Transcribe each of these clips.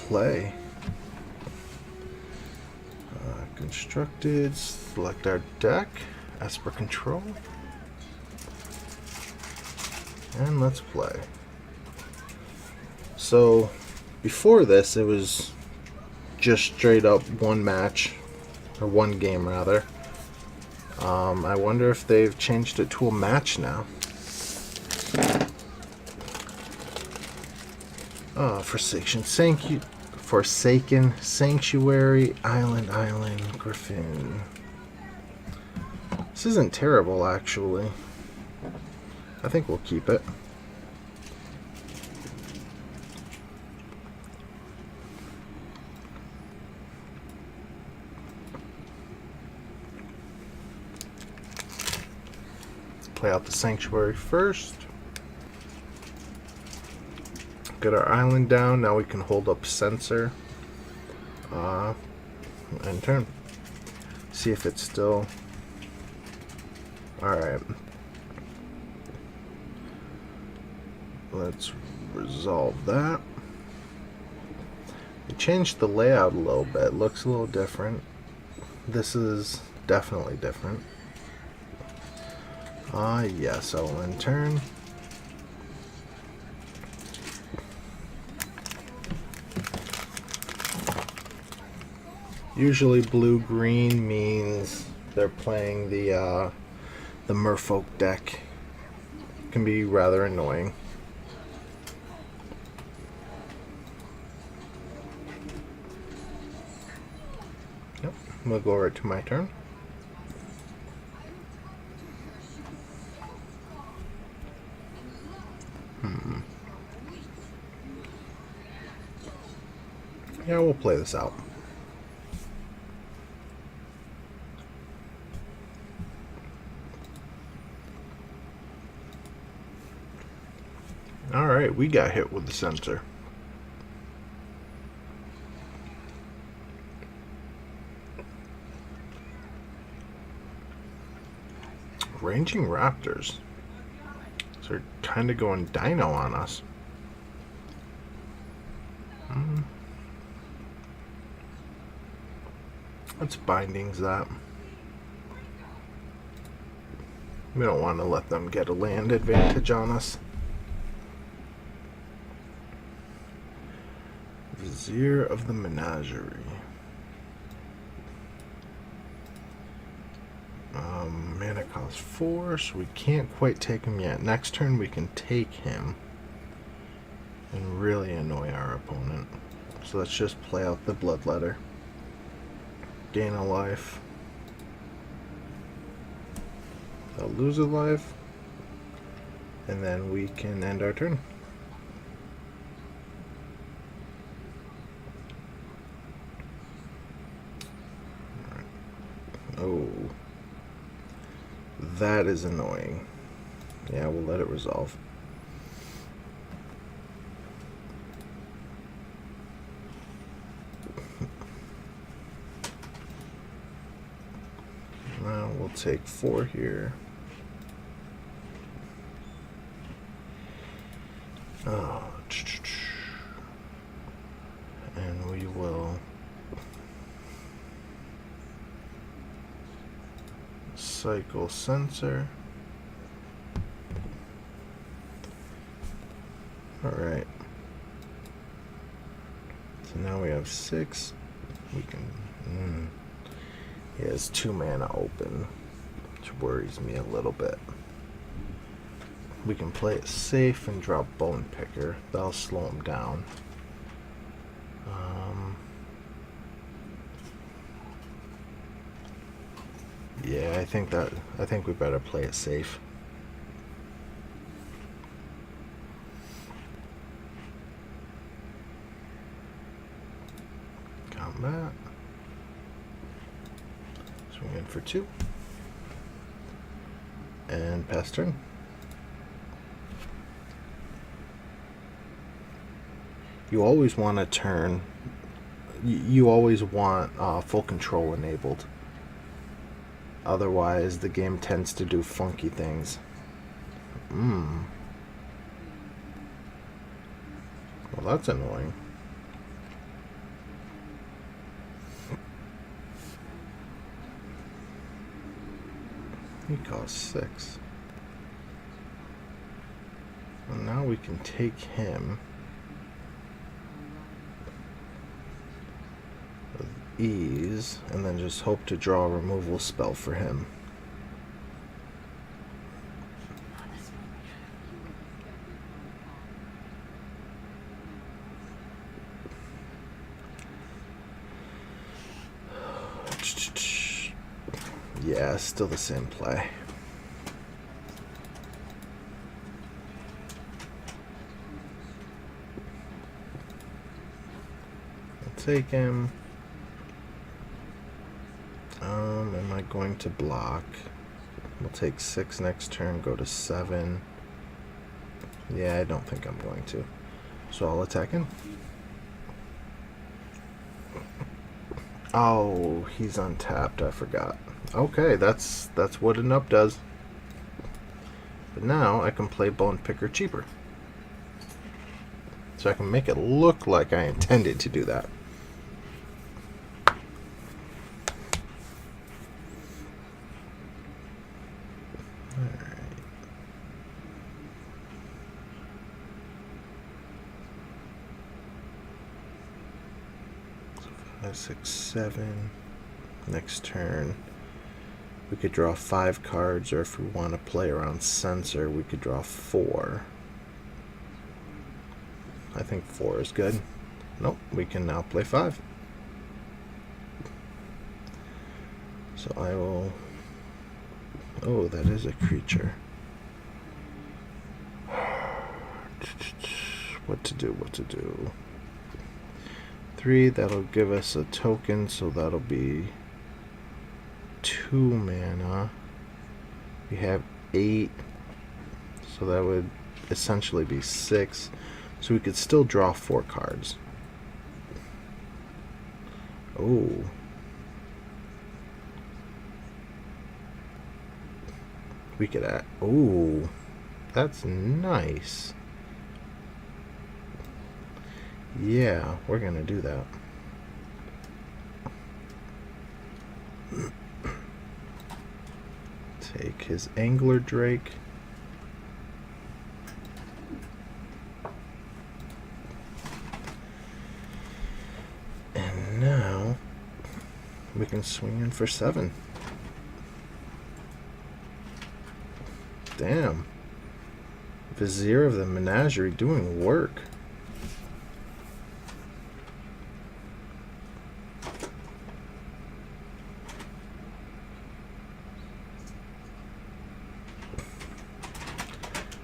play. Constructed, select our deck, Esper Control, and let's play. So, before this, it was just straight up one match, or one game rather. I wonder if they've changed it to a match now. Forsaken Sanctuary, Island, Griffin. This isn't terrible, actually. I think we'll keep it. Let's play out the Sanctuary first. Get our island down. Now we can hold up Sensor. And turn. See if it's still... Alright. Let's resolve that. We changed the layout a little bit. Looks a little different. This is definitely different. Yes, I'll end turn. Usually blue-green means they're playing the Merfolk deck. It can be rather annoying. Yep, we'll go right to my turn. Yeah, we'll play this out. Alright, we got hit with the Sensor. Ranging Raptors. So they're kind of going dino on us. Let's Bindings that. We don't want to let them get a land advantage on us. Vizier of the Menagerie. Mana cost 4, so we can't quite take him yet. Next turn we can take him and really annoy our opponent. So let's just play out the Bloodletter. Gain a life. They'll lose a life. And then we can end our turn. Oh, that is annoying. Yeah, we'll let it resolve. Now we'll take 4 here. Oh, and we will cycle Sensor. Alright. So now we have 6. We can... He has 2 mana open, which worries me a little bit. We can play it safe and drop Bone Picker. That'll slow him down. Yeah, I think we better play it safe. Combat. Swing in for 2. And pass turn. You always want to turn. You always want full control enabled. Otherwise, the game tends to do funky things. Well, that's annoying. He costs 6. And now we can take him with ease, and then just hope to draw a removal spell for him. Yeah, still the same play. I'll take him. Am I going to block? We'll take 6 next turn, go to 7. Yeah, I don't think I'm going to. So I'll attack him. Oh, he's untapped, I forgot. Okay, that's what an up does. But now I can play Bone Picker cheaper. So I can make it look like I intended to do that. Alright. So 5, 6, 7. Next turn. We could draw 5 cards, or if we want to play around Censor, we could draw 4. I think 4 is good. Nope, we can now play 5. So I will... Oh, that is a creature. What to do? 3, that'll give us a token, so that'll be 2 mana. We have 8, so that would essentially be 6. So we could still draw 4 cards. Oh. We could add... Oh, that's nice. Yeah, we're gonna do that. Take his Angler Drake. And now we can swing in for 7. Damn. Vizier of the Menagerie doing work.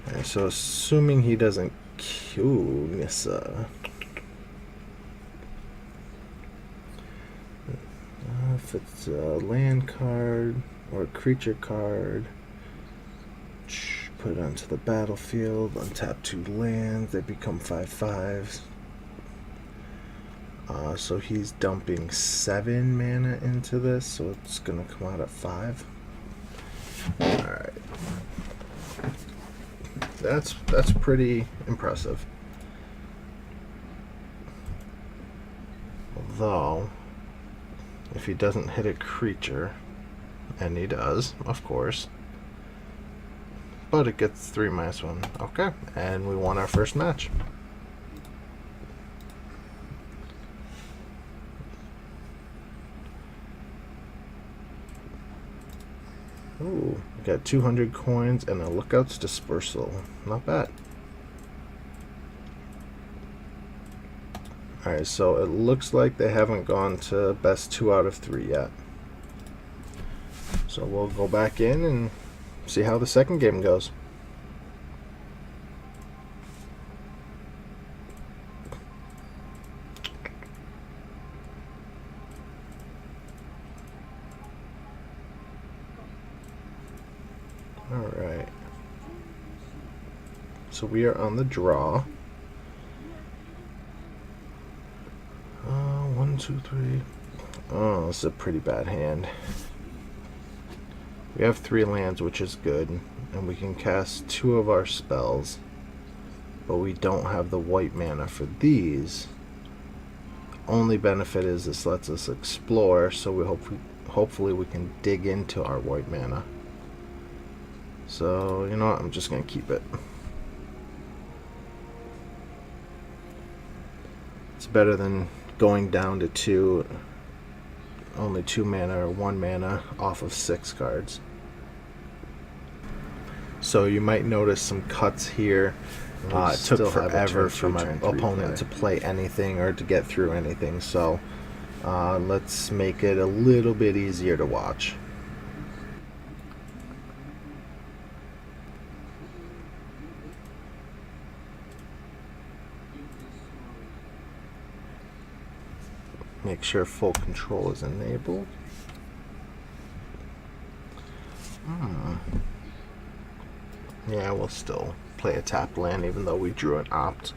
Alright, so assuming he doesn't kill Nissa. If it's a land card or a creature card, put it onto the battlefield, untap 2 lands, they become 5/5s. So he's dumping 7 mana into this, so it's gonna come out at 5. Alright. That's pretty impressive. Although, if he doesn't hit a creature, and he does, of course, but it gets 3/1. Okay, and we won our first match. Ooh, we got 200 coins and a Lookout's Dispersal. Not bad. Alright, so it looks like they haven't gone to best 2 out of 3 yet. So we'll go back in and see how the second game goes. Alright. So we are on the draw. 1, 2, 3. Oh, this is a pretty bad hand. We have 3 lands, which is good, and we can cast 2 of our spells, but we don't have the white mana for these. The only benefit is this lets us explore, so we hopefully we can dig into our white mana. So, you know what? I'm just going to keep it. It's better than going down to 2, only 2 mana or 1 mana off of 6 cards. So you might notice some cuts here. It took forever for my opponent to play anything or to get through anything. So let's make it a little bit easier to watch. Make sure full control is enabled. Yeah, we'll still play a tapped land even though we drew an opt.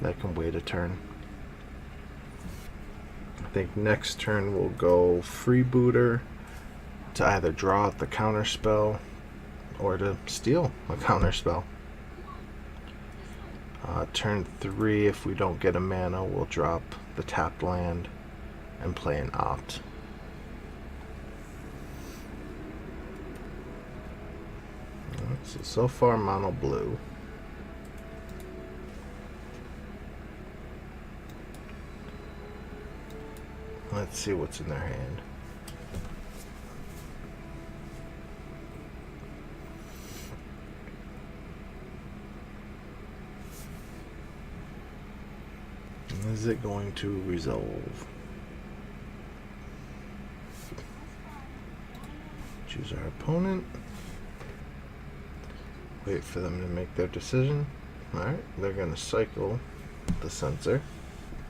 That can wait a turn. I think next turn we'll go freebooter to either draw out the counter spell or to steal a counter spell. Turn 3, if we don't get a mana, we'll drop the tapped land and play an opt. So far mono blue. Let's see what's in their hand. Is it going to resolve? Choose our opponent. Wait for them to make their decision. Alright, they're going to cycle the sensor,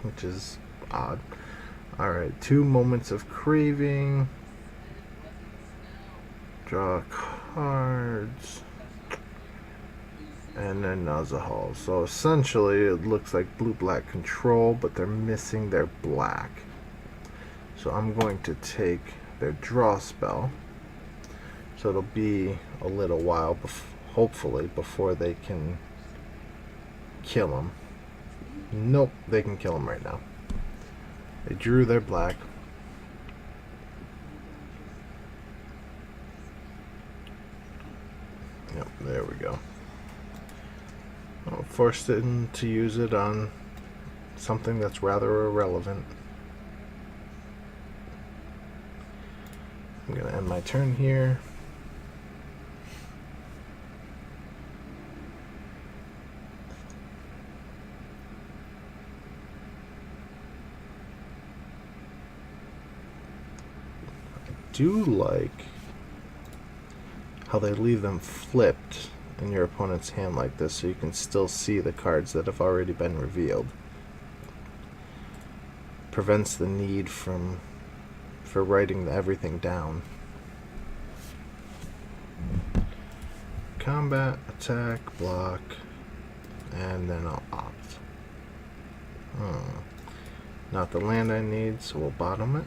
which is odd. Alright, 2 moments of craving. Draw cards. And then Nazahal. So essentially it looks like blue-black control, but they're missing their black. So I'm going to take their draw spell. So it'll be a little while, hopefully, before they can kill him. Nope, they can kill him right now. They drew their black. Yep, there we go. I'll force them to use it on something that's rather irrelevant. I'm going to end my turn here. I do like how they leave them flipped in your opponent's hand like this, so you can still see the cards that have already been revealed. Prevents the need for writing everything down. Combat, attack, block, and then I'll opt. Not the land I need, so we'll bottom it.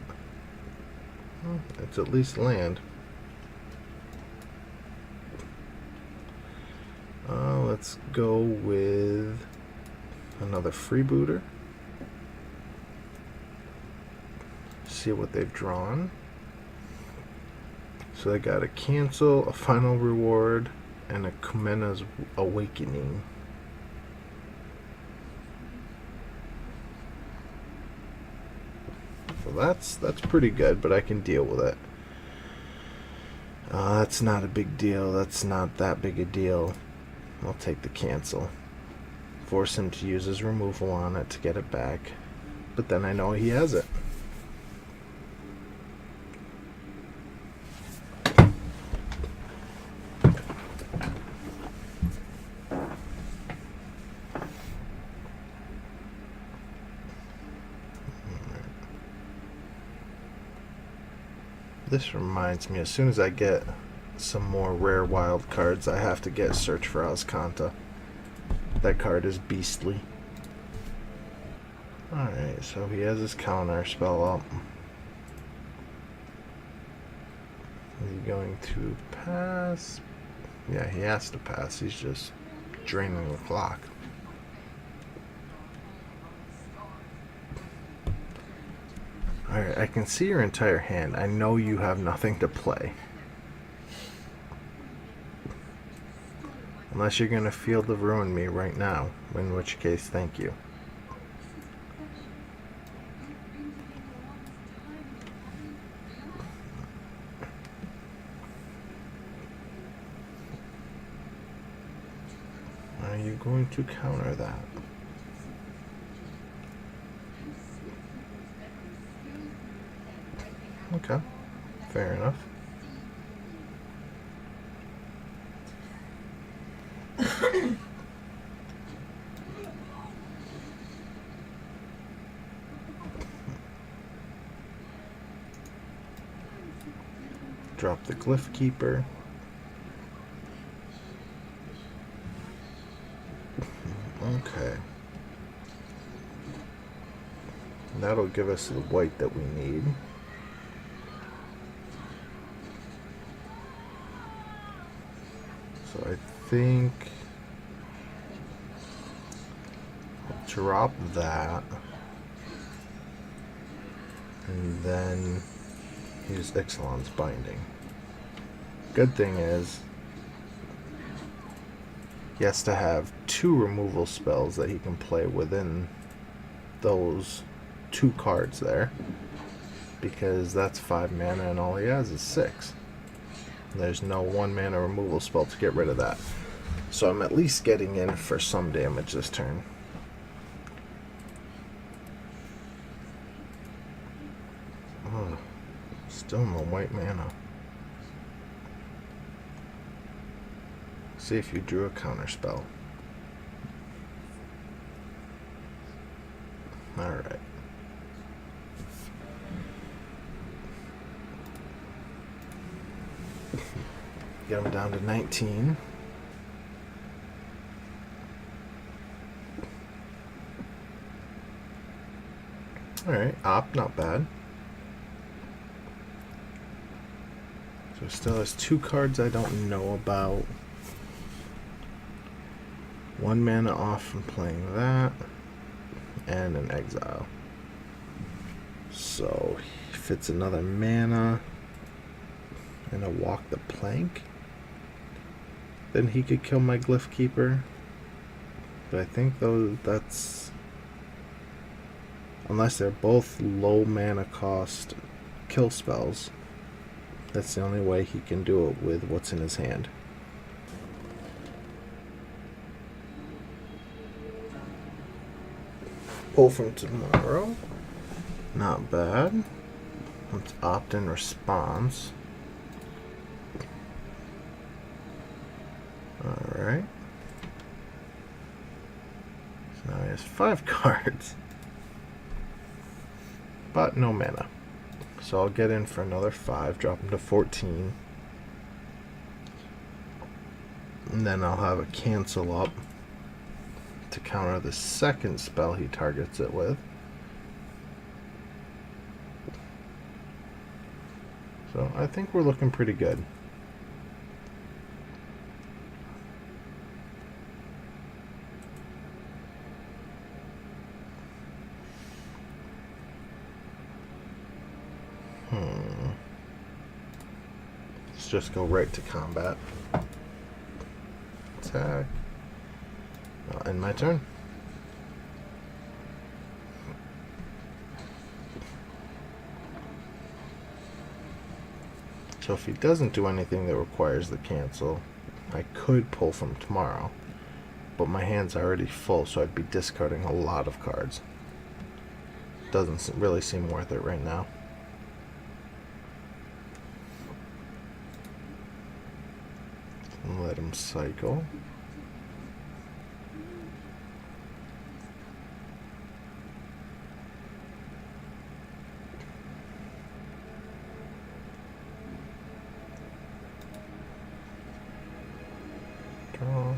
It's at least land. Let's go with another freebooter. See what they've drawn. So they got a cancel, a final reward, and a Kumena's Awakening. So that's pretty good, but I can deal with it. That's not a big deal. That's not that big a deal. I'll take the cancel. Force him to use his removal on it to get it back. But then I know he has it. This reminds me, as soon as I get some more rare wild cards, I have to get Search for Azcanta. That card is beastly. Alright, so he has his counter spell up. Is he going to pass? Yeah, he has to pass. He's just draining the clock. Alright, I can see your entire hand. I know you have nothing to play. Unless you're gonna Field of Ruin me right now, in which case, thank you. Are you going to counter that? Okay, fair enough. Drop the Glyph Keeper. Okay. That'll give us the white that we need. So I think I'll drop that and then use Ixalan's Binding. Good thing is he has to have 2 removal spells that he can play within those 2 cards there, because that's 5 mana and all he has is 6. There's no 1 mana removal spell to get rid of that. So I'm at least getting in for some damage this turn. Oh, still no white mana. See if you drew a counter spell. Alright. Get him down to 19. Alright, Op, not bad. So still has 2 cards I don't know about. 1 mana off from playing that. And an exile. So he fits another mana and a walk the plank. Then he could kill my Glyph Keeper. But I think though that's, unless they're both low mana cost kill spells, that's the only way he can do it with what's in his hand. Pull from tomorrow. Not bad. Let's opt in response. Alright. So now he has 5 cards. But no mana. So I'll get in for another 5, drop him to 14. And then I'll have a cancel up to counter the second spell he targets it with. So I think we're looking pretty good. Let's just go right to combat. Attack. I'll end my turn. So if he doesn't do anything that requires the cancel, I could pull from tomorrow. But my hand's already full, so I'd be discarding a lot of cards. Doesn't really seem worth it right now. Let him cycle. Draw.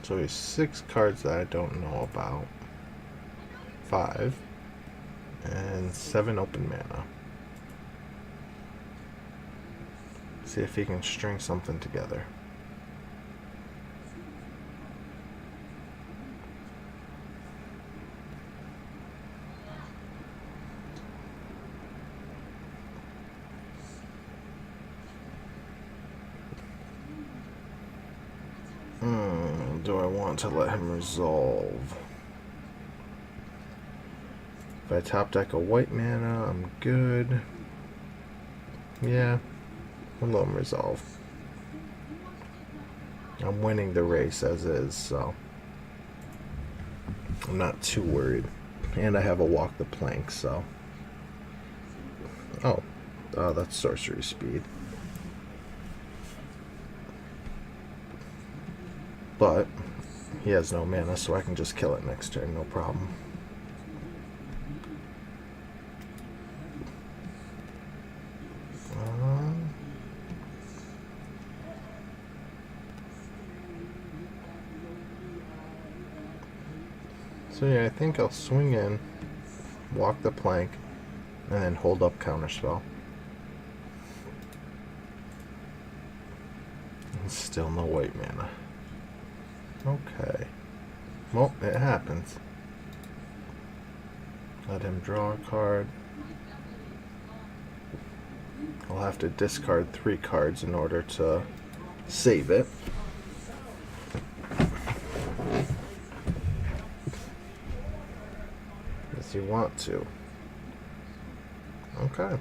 So he's 6 cards that I don't know about. 5. And 7 open mana. See if he can string something together. do I want to let him resolve? If I top deck a white mana, I'm good. Yeah, we'll let him resolve. I'm winning the race as is, so I'm not too worried. And I have a walk the plank, so... Oh, that's sorcery speed. But he has no mana, so I can just kill it next turn, no problem. So yeah, I think I'll swing in, walk the plank, and then hold up counterspell. And still no white mana. Okay. Well, it happens. Let him draw a card. I'll have to discard 3 cards in order to save it. If you want to. Okay.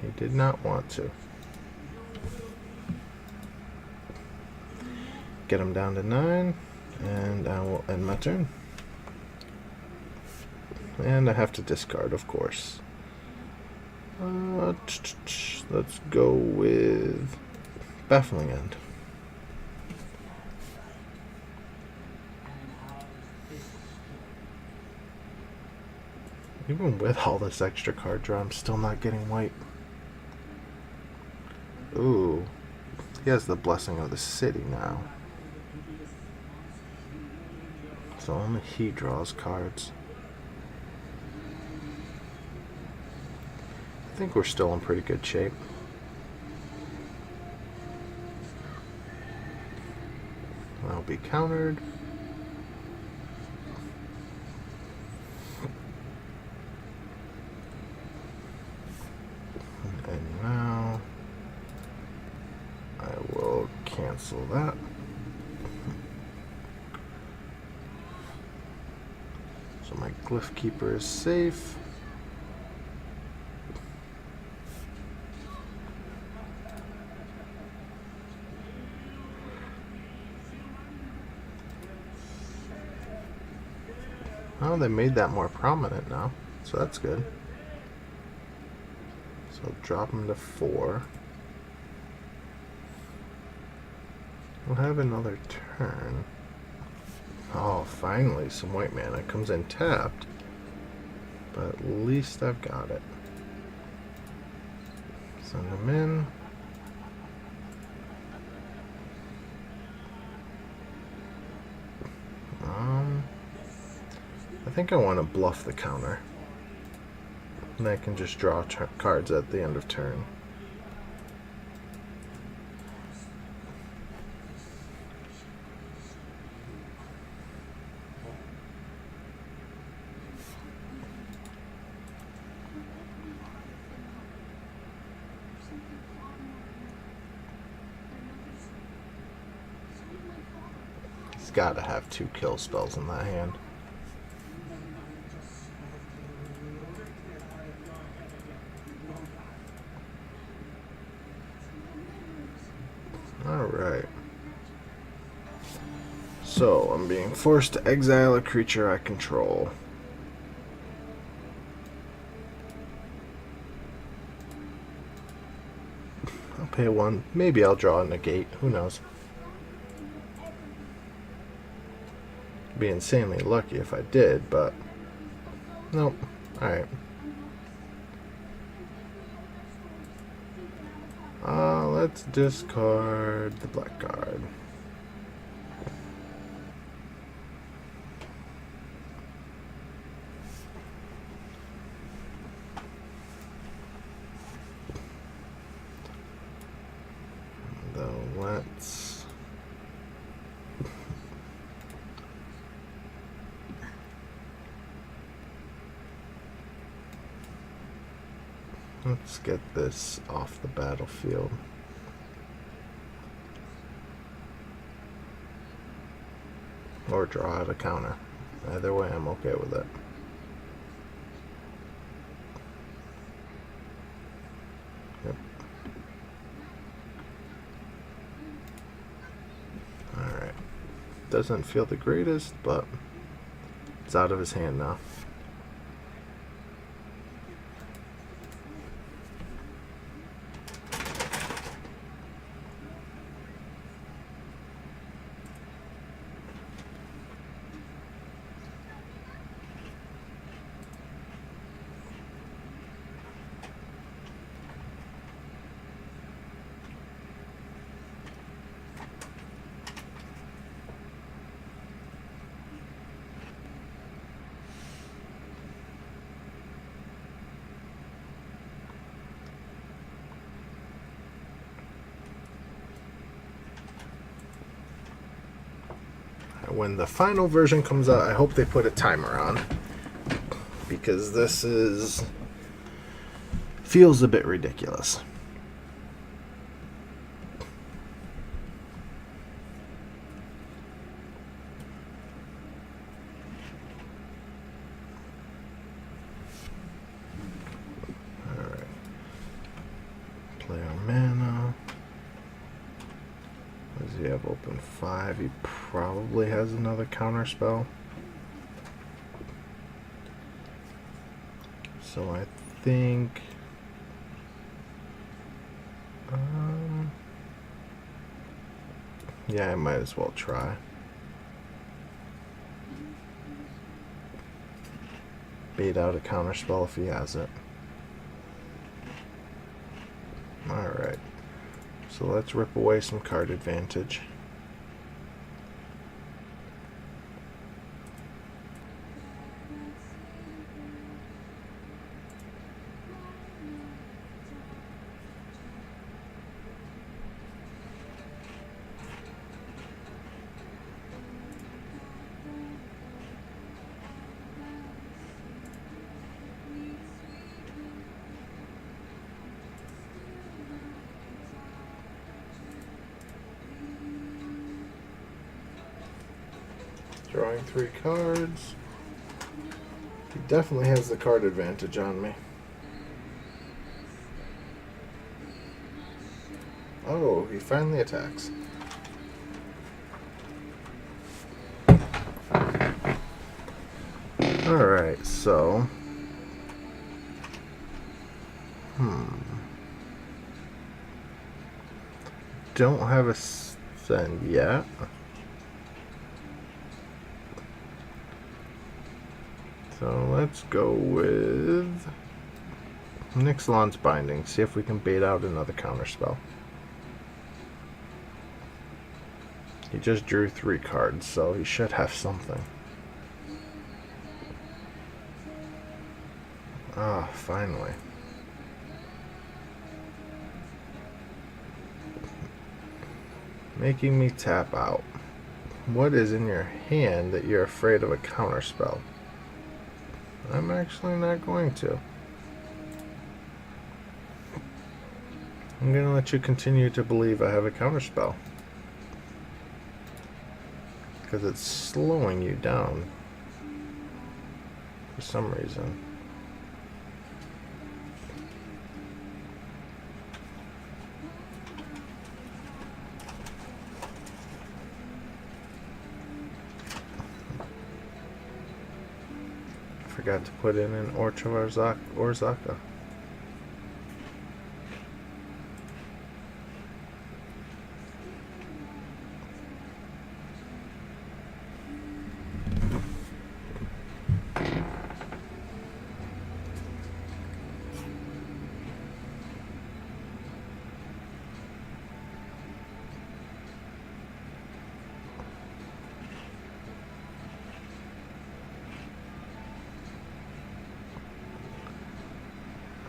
He did not want to. Get him down to 9, and I will end my turn. And I have to discard, of course. Let's go with Baffling End. Even with all this extra card draw, I'm still not getting white. Ooh. He has the Blessing of the City now. So only he draws cards. I think we're still in pretty good shape. That'll be countered. And now I will cancel that. So my Glyph Keeper is safe. Oh, they made that more prominent now, so that's good. So drop him to 4. We'll have another turn. Oh, finally, some white mana comes in tapped. But at least I've got it. Send him in. I think I want to bluff the counter. And I can just draw cards at the end of turn. He's got to have 2 kill spells in that hand. Alright. So, I'm being forced to exile a creature I control. I'll pay 1. Maybe I'll draw a negate. Who knows? Be insanely lucky if I did, but nope. Alright. Let's discard the black card. Though let's Let's get this off the battlefield. Or draw out a counter. Either way, I'm okay with it. Yep. Alright. Doesn't feel the greatest, but it's out of his hand now. When the final version comes out, I hope they put a timer on, because this feels a bit ridiculous. Alright. Play our mana. What does he have open? 5. He probably has another counter spell. So I think yeah, I might as well try. Bait out a counter spell if he has it. Alright. So let's rip away some card advantage. Drawing 3 cards. He definitely has the card advantage on me. Oh, he finally attacks. Alright, so don't have a send yet. So let's go with Nixlon's Binding. See if we can bait out another counterspell. He just drew 3 cards, so he should have something. Ah, finally. Making me tap out. What is in your hand that you're afraid of a counterspell? I'm actually not going to. I'm going to let you continue to believe I have a counterspell. Because it's slowing you down. For some reason. Forgot to put in an Orchard Orzaka.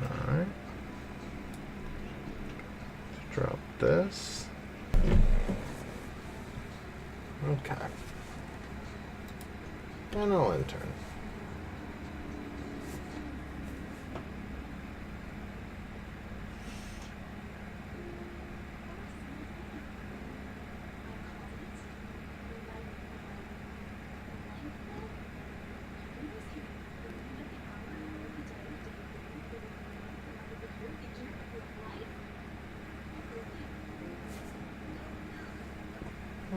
Alright. Drop this. Okay. And I'll intern.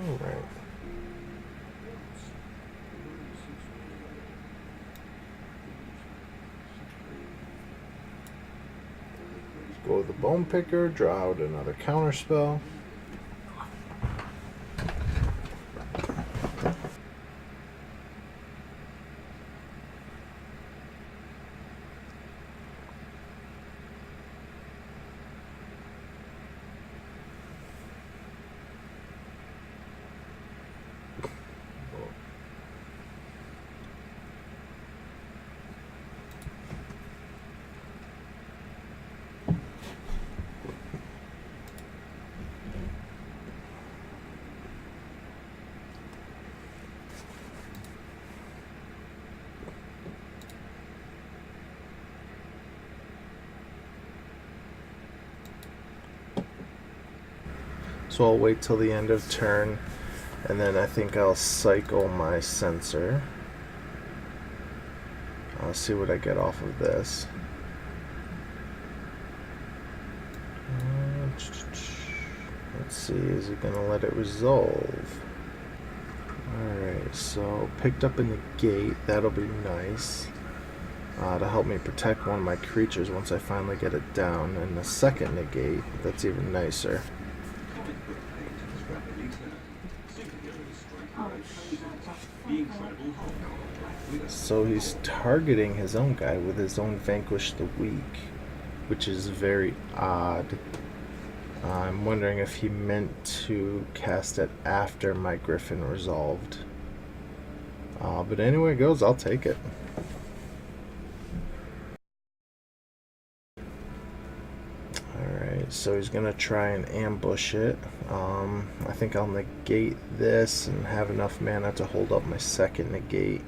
Alright. Go with the Bone Picker, draw out another counter spell. So I'll wait till the end of turn, and then I think I'll cycle my sensor. I'll see what I get off of this. Let's see, is he gonna let it resolve? Alright, so picked up a negate, that'll be nice. To help me protect one of my creatures once I finally get it down. And the second negate, that's even nicer. So he's targeting his own guy with his own Vanquish the Weak, which is very odd. I'm wondering if he meant to cast it after my Griffin resolved. But anyway it goes, I'll take it. Alright, so he's gonna try and ambush it. I think I'll negate this and have enough mana to hold up my second negate.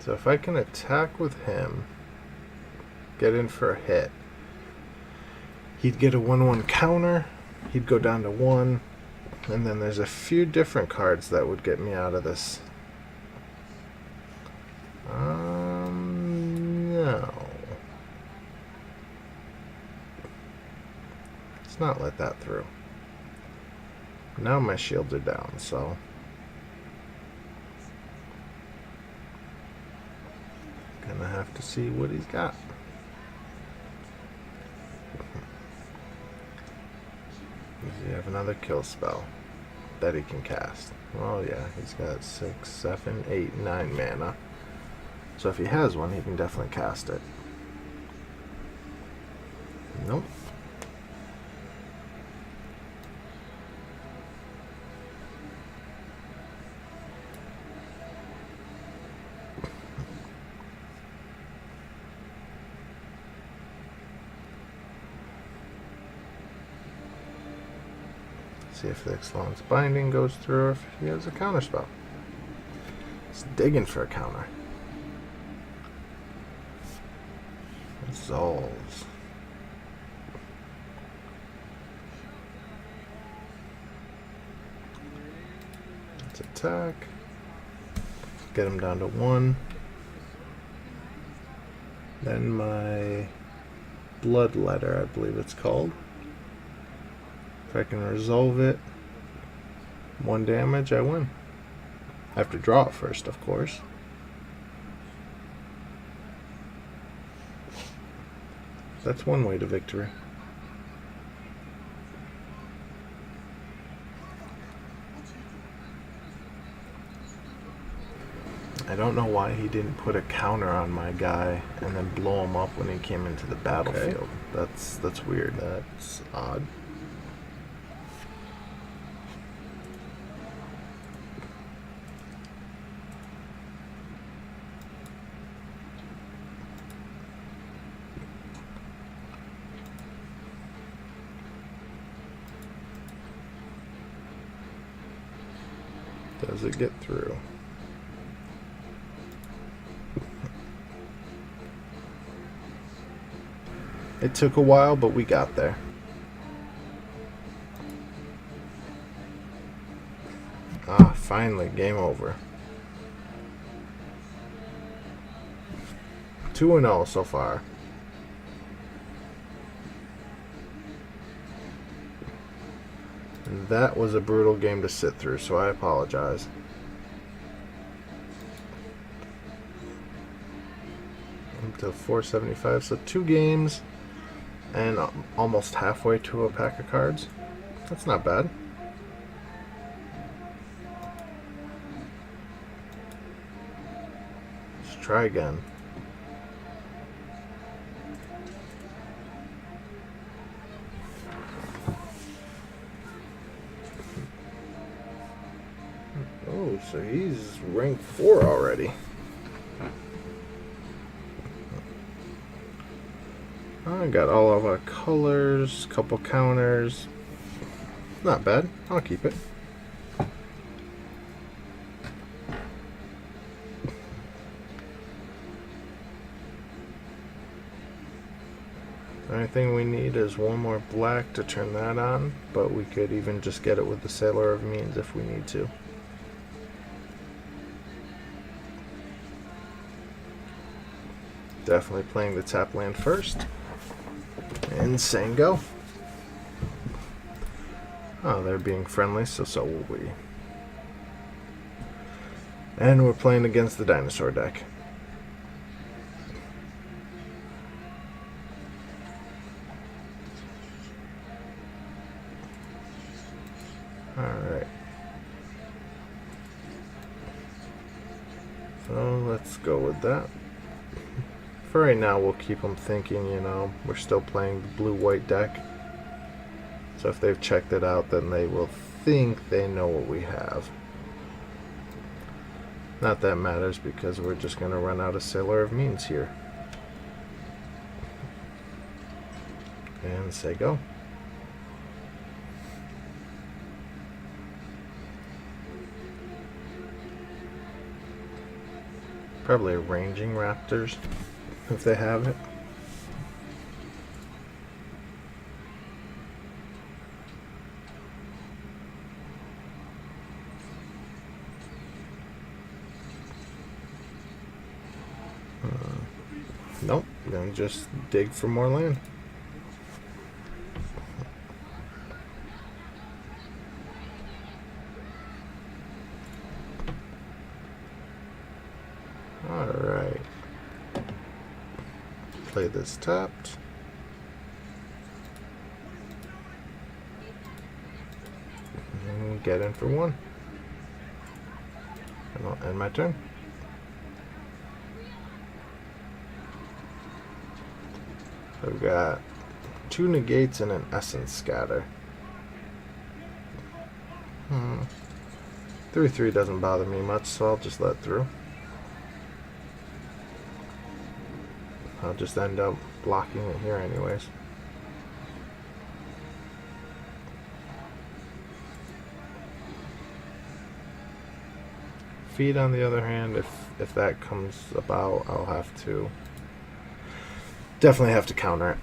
So if I can attack with him, get in for a hit, he'd get a 1/1 counter, he'd go down to 1, and then there's a few different cards that would get me out of this. No. Let's not let that through. Now my shields are down, so gonna have to see what he's got. Does he have another kill spell that he can cast? Oh yeah, he's got 6, 7, 8, 9 mana. So if he has one, he can definitely cast it. Nope. See if the Ixalan's Binding goes through or if he has a counter spell. He's digging for a counter. Resolves. Let's attack. Get him down to 1. Then my Bloodletter, I believe it's called. If I can resolve it, 1 damage, I win. I have to draw it first, of course. That's one way to victory. I don't know why he didn't put a counter on my guy and then blow him up when he came into the battlefield. Okay. That's weird. That's odd. Does it get through? It took a while, but we got there. Ah, finally, game over. 2-0 so far. And that was a brutal game to sit through, so I apologize. Up to 475, so 2 games and almost halfway to a pack of cards. That's not bad. Let's try again. Oh, so he's rank 4 already. I got all of our colors, couple counters. Not bad. I'll keep it. The only thing we need is one more black to turn that on, but we could even just get it with the Sailor of Means if we need to. Definitely playing the tap land first. And saying go. Oh, they're being friendly, so will we. And we're playing against the dinosaur deck. Alright. So let's go with that. For right now, we'll keep them thinking, you know, we're still playing the blue-white deck. So if they've checked it out, then they will think they know what we have. Not that matters, because we're just going to run out of Sailor of Means here. And say go. Probably Ranging Raptors, if they have it. Nope, then just dig for more land. Alright. Play this tapped. And get in for 1. And I'll end my turn. So we've got 2 negates and an essence scatter. 3/3 doesn't bother me much, so I'll just let through. I'll just end up blocking it here anyways. Feed, on the other hand, if that comes about, I'll have to definitely have to counter it.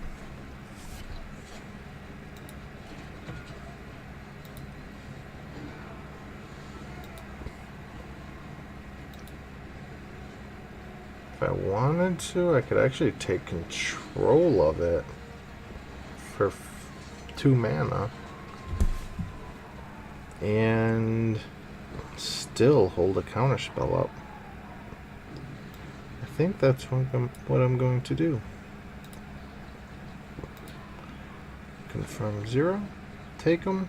If I wanted to, I could actually take control of it for 2 mana and still hold a counter spell up. I think that's what I'm going to do. Confirm 0, take them,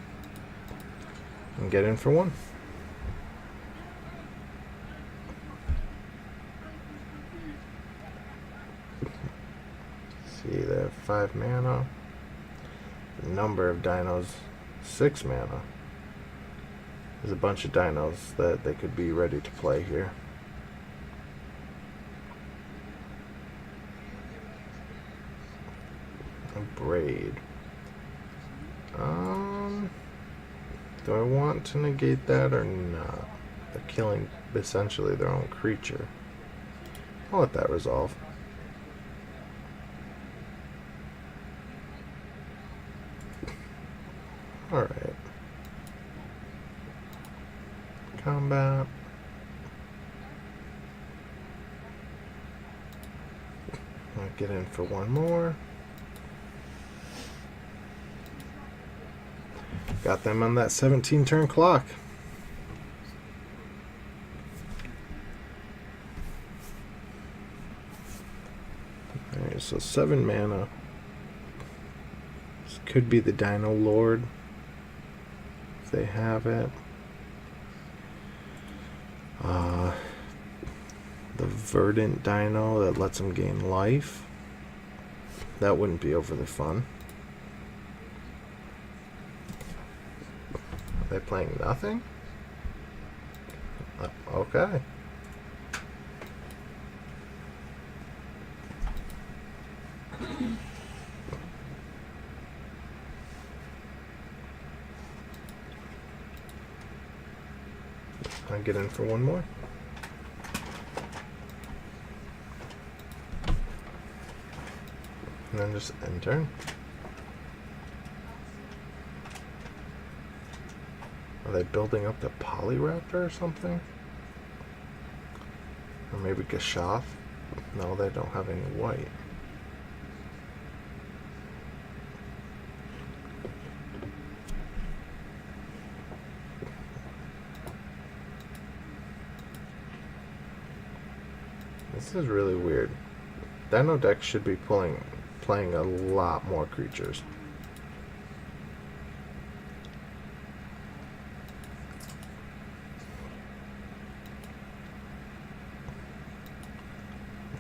and get in for 1. See, they have 5 mana. The number of dinos, 6 mana. There's a bunch of dinos that they could be ready to play here. A Braid. Do I want to negate that or not? They're killing essentially their own creature. I'll let that resolve. Alright. combat. I'll get in for one more. Got them on that 17 turn clock. Alright, so 7 mana. This could be the Dino Lord, if they have it. The Verdant Dino that lets them gain life. That wouldn't be overly fun. Are they playing nothing? Okay. I get in for one more. And then just end turn. Are they building up the Polyraptor or something? Or maybe Gashoth? No, they don't have any white. This is really weird. Dino deck should be playing a lot more creatures.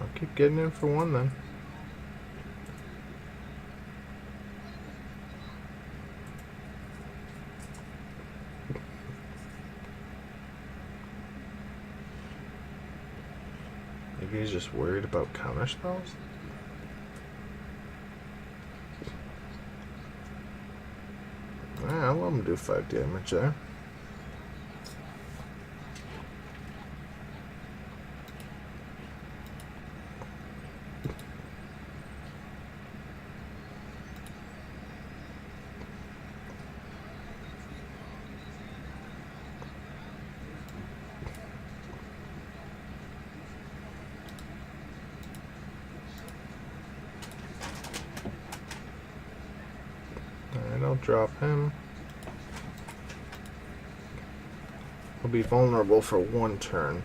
I'll keep getting in for one then. Maybe he's just worried about counter spells? I'll let him do 5 damage there. Alright, I'll drop him. He'll be vulnerable for one turn.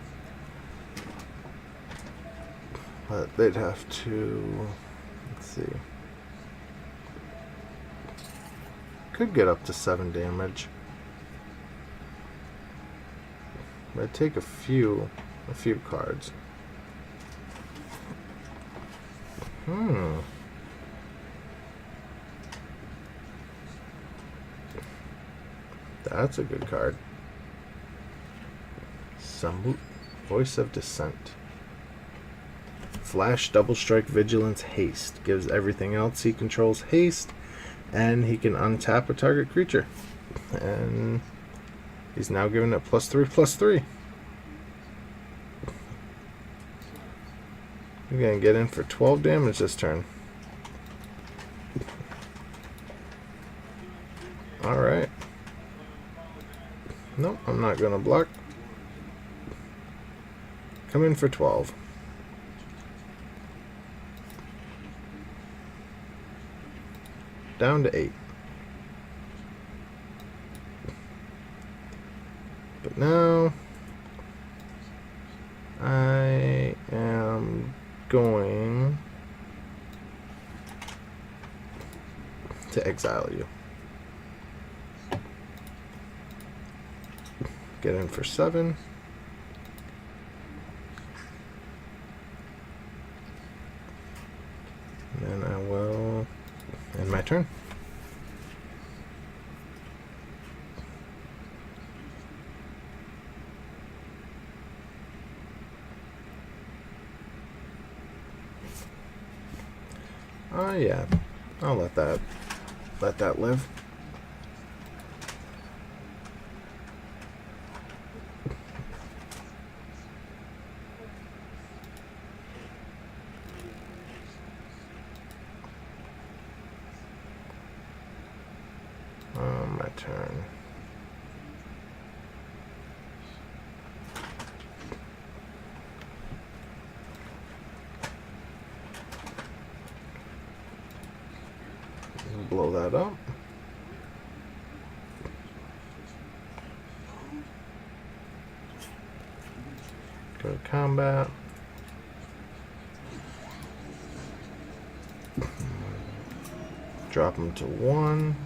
But they'd have to... Let's see. Could get up to 7 damage. But I'd take a few cards. That's a good card. Samut, Voice of Dissent. Flash, Double Strike, Vigilance, Haste. Gives everything else he controls haste, and he can untap a target creature. And he's now giving it +3/+3. We're gonna get in for 12 damage this turn. Alright. Nope, I'm not gonna block. Come in for 12. Down to 8. But now I am going to exile you. Get in for 7. And I will end my turn. Oh yeah, I'll let that live. My turn. that up. Go to combat. Drop him to 1.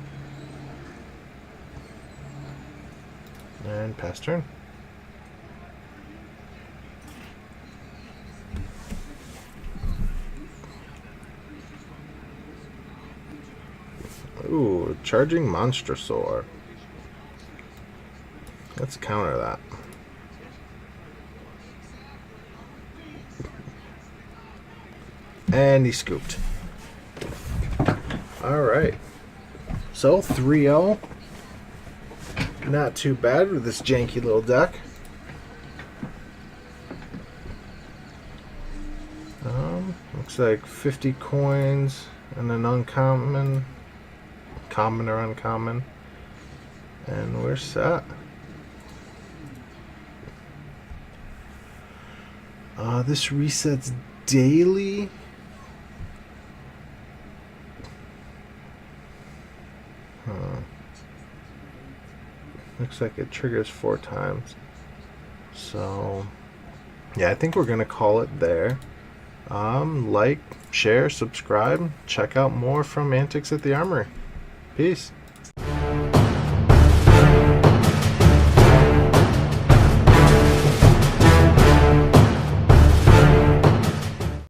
And pass turn. Ooh, charging Monstrosaur. Let's counter that. And he scooped. Alright. So, 3-0. Not too bad with this janky little deck. Looks like 50 coins and an uncommon, common or uncommon, and we're set. This resets daily. Looks like it triggers 4 times. So, yeah, I think we're going to call it there. Like, share, subscribe. Check out more from Antics at the Armory. Peace.